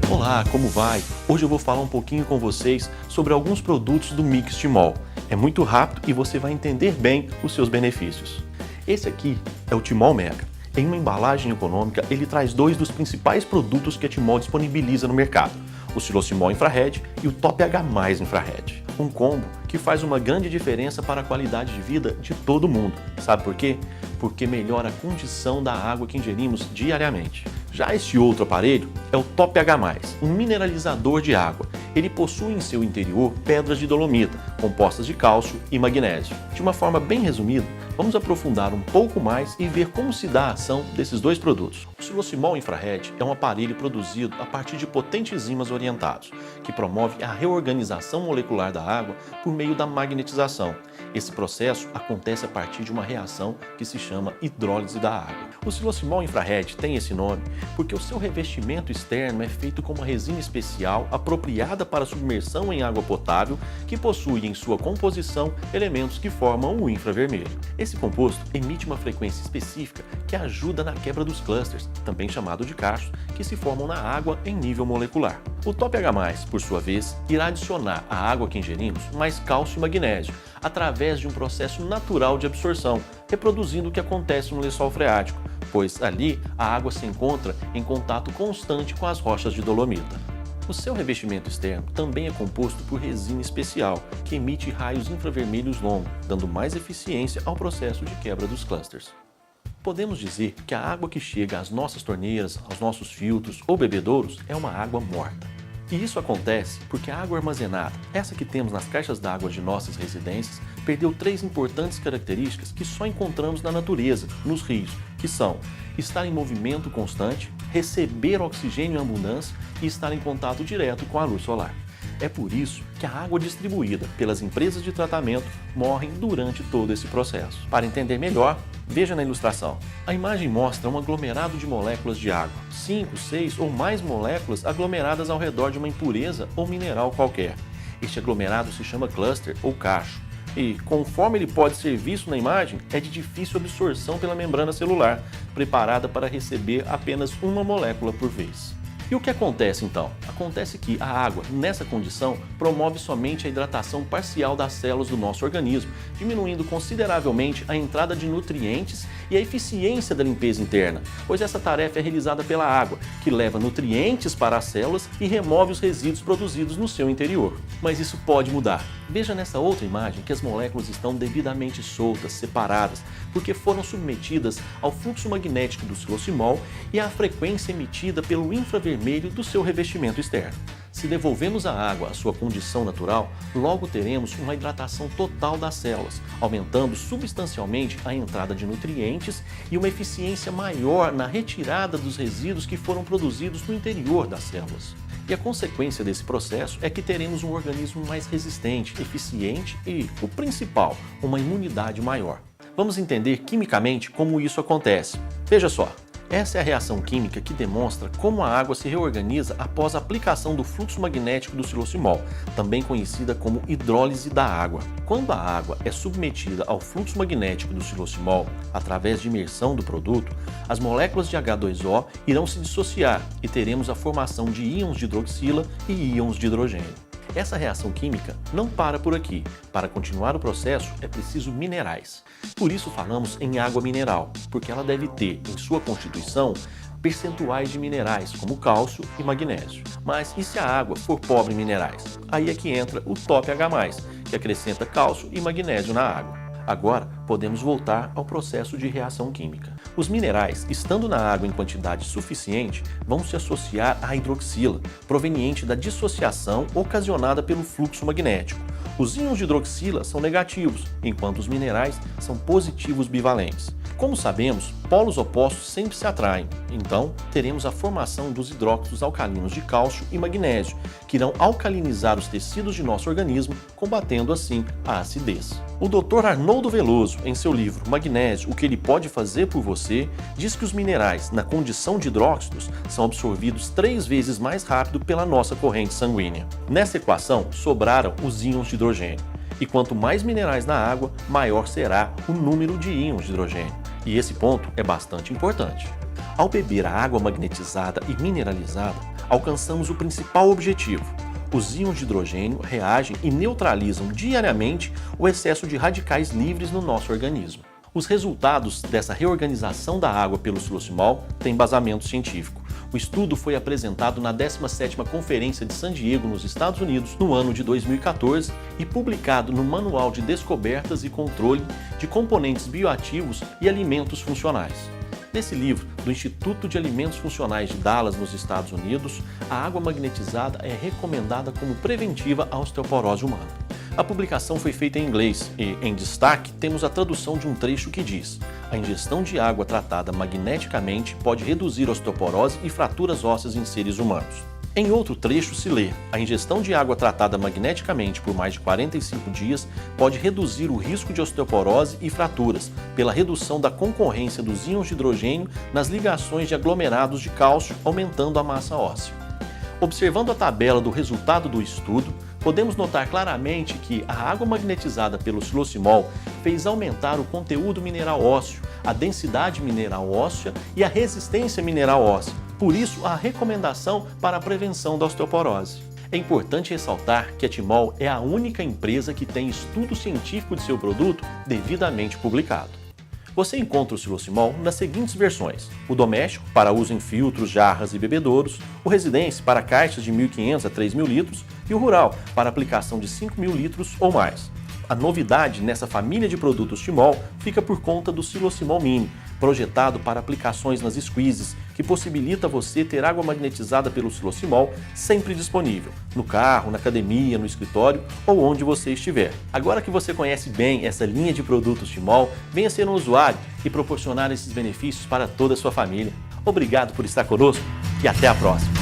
Olá, como vai? Hoje eu vou falar um pouquinho com vocês sobre alguns produtos do Mix Timol. É muito rápido e você vai entender bem os seus benefícios. Esse aqui é o Timol Mega. Em uma embalagem econômica, ele traz dois dos principais produtos que a Timol disponibiliza no mercado: o Silosimol Infrared e o Top H+ Infrared. Um combo que faz uma grande diferença para a qualidade de vida de todo mundo. Sabe por quê? Porque melhora a condição da água que ingerimos diariamente. Já este outro aparelho é o Top H+, um mineralizador de água. Ele possui em seu interior pedras de dolomita, compostas de cálcio e magnésio. De uma forma bem resumida, vamos aprofundar um pouco mais e ver como se dá a ação desses dois produtos. O Silosimol Infrared é um aparelho produzido a partir de potentes ímãs orientados, que promove a reorganização molecular da água por meio da magnetização. Esse processo acontece a partir de uma reação que se chama hidrólise da água. O Silosimol Infrared tem esse nome porque o seu revestimento externo é feito com uma resina especial apropriada para submersão em água potável, que possui em sua composição elementos que formam o infravermelho. Esse composto emite uma frequência específica que ajuda na quebra dos clusters, também chamado de cachos, que se formam na água em nível molecular. O Top H+, por sua vez, irá adicionar à água que ingerimos mais cálcio e magnésio, através de um processo natural de absorção, reproduzindo o que acontece no lençol freático, pois ali a água se encontra em contato constante com as rochas de dolomita. O seu revestimento externo também é composto por resina especial, que emite raios infravermelhos longos, dando mais eficiência ao processo de quebra dos clusters. Podemos dizer que a água que chega às nossas torneiras, aos nossos filtros ou bebedouros é uma água morta. E isso acontece porque a água armazenada, essa que temos nas caixas d'água de nossas residências, perdeu três importantes características que só encontramos na natureza, nos rios, que são estar em movimento constante, receber oxigênio em abundância e estar em contato direto com a luz solar. É por isso que a água distribuída pelas empresas de tratamento morre durante todo esse processo. Para entender melhor, veja na ilustração. A imagem mostra um aglomerado de moléculas de água, 5, 6 ou mais moléculas aglomeradas ao redor de uma impureza ou mineral qualquer. Este aglomerado se chama cluster ou cacho. E, conforme ele pode ser visto na imagem, é de difícil absorção pela membrana celular, preparada para receber apenas uma molécula por vez. E o que acontece então? Acontece que a água, nessa condição, promove somente a hidratação parcial das células do nosso organismo, diminuindo consideravelmente a entrada de nutrientes e a eficiência da limpeza interna, pois essa tarefa é realizada pela água, que leva nutrientes para as células e remove os resíduos produzidos no seu interior. Mas isso pode mudar. Veja nessa outra imagem que as moléculas estão devidamente soltas, separadas, porque foram submetidas ao fluxo magnético do silosimol e à frequência emitida pelo infravermelho do seu revestimento externo. Se devolvemos a água à sua condição natural, logo teremos uma hidratação total das células, aumentando substancialmente a entrada de nutrientes e uma eficiência maior na retirada dos resíduos que foram produzidos no interior das células. E a consequência desse processo é que teremos um organismo mais resistente, eficiente e, o principal, uma imunidade maior. Vamos entender quimicamente como isso acontece. Veja só. Essa é a reação química que demonstra como a água se reorganiza após a aplicação do fluxo magnético do silosimol, também conhecida como hidrólise da água. Quando a água é submetida ao fluxo magnético do silosimol, através de imersão do produto, as moléculas de H2O irão se dissociar e teremos a formação de íons de hidroxila e íons de hidrogênio. Essa reação química não para por aqui. Para continuar o processo, é preciso minerais. Por isso falamos em água mineral, porque ela deve ter, em sua constituição, percentuais de minerais, como cálcio e magnésio. Mas e se a água for pobre em minerais? Aí é que entra o Top H+, que acrescenta cálcio e magnésio na água. Agora, podemos voltar ao processo de reação química. Os minerais, estando na água em quantidade suficiente, vão se associar à hidroxila, proveniente da dissociação ocasionada pelo fluxo magnético. Os íons de hidroxila são negativos, enquanto os minerais são positivos bivalentes. Como sabemos, polos opostos sempre se atraem, então teremos a formação dos hidróxidos alcalinos de cálcio e magnésio, que irão alcalinizar os tecidos de nosso organismo, combatendo assim a acidez. O Dr. Arnoldo Veloso, em seu livro Magnésio, o que ele pode fazer por você, diz que os minerais, na condição de hidróxidos, são absorvidos 3 vezes mais rápido pela nossa corrente sanguínea. Nessa equação, sobraram os íons de hidrogênio. E quanto mais minerais na água, maior será o número de íons de hidrogênio. E esse ponto é bastante importante. Ao beber a água magnetizada e mineralizada, alcançamos o principal objetivo. Os íons de hidrogênio reagem e neutralizam diariamente o excesso de radicais livres no nosso organismo. Os resultados dessa reorganização da água pelo silosimol têm embasamento científico. O estudo foi apresentado na 17ª Conferência de San Diego, nos Estados Unidos, no ano de 2014 e publicado no Manual de Descobertas e Controle de Componentes Bioativos e Alimentos Funcionais. Nesse livro, do Instituto de Alimentos Funcionais de Dallas, nos Estados Unidos, a água magnetizada é recomendada como preventiva à osteoporose humana. A publicação foi feita em inglês e, em destaque, temos a tradução de um trecho que diz: a ingestão de água tratada magneticamente pode reduzir osteoporose e fraturas ósseas em seres humanos. Em outro trecho se lê: a ingestão de água tratada magneticamente por mais de 45 dias pode reduzir o risco de osteoporose e fraturas, pela redução da concorrência dos íons de hidrogênio nas ligações de aglomerados de cálcio, aumentando a massa óssea. Observando a tabela do resultado do estudo, podemos notar claramente que a água magnetizada pelo silosimol fez aumentar o conteúdo mineral ósseo, a densidade mineral óssea e a resistência mineral óssea. Por isso, a recomendação para a prevenção da osteoporose. É importante ressaltar que a Timol é a única empresa que tem estudo científico de seu produto devidamente publicado. Você encontra o silosimol nas seguintes versões: o doméstico, para uso em filtros, jarras e bebedouros, o residência, para caixas de 1.500 a 3.000 litros, e o rural, para aplicação de 5.000 litros ou mais. A novidade nessa família de produtos Timol fica por conta do silosimol mini, projetado para aplicações nas squeezes, que possibilita você ter água magnetizada pelo silosimol sempre disponível, no carro, na academia, no escritório ou onde você estiver. Agora que você conhece bem essa linha de produtos Timol, venha ser um usuário e proporcionar esses benefícios para toda a sua família. Obrigado por estar conosco e até a próxima!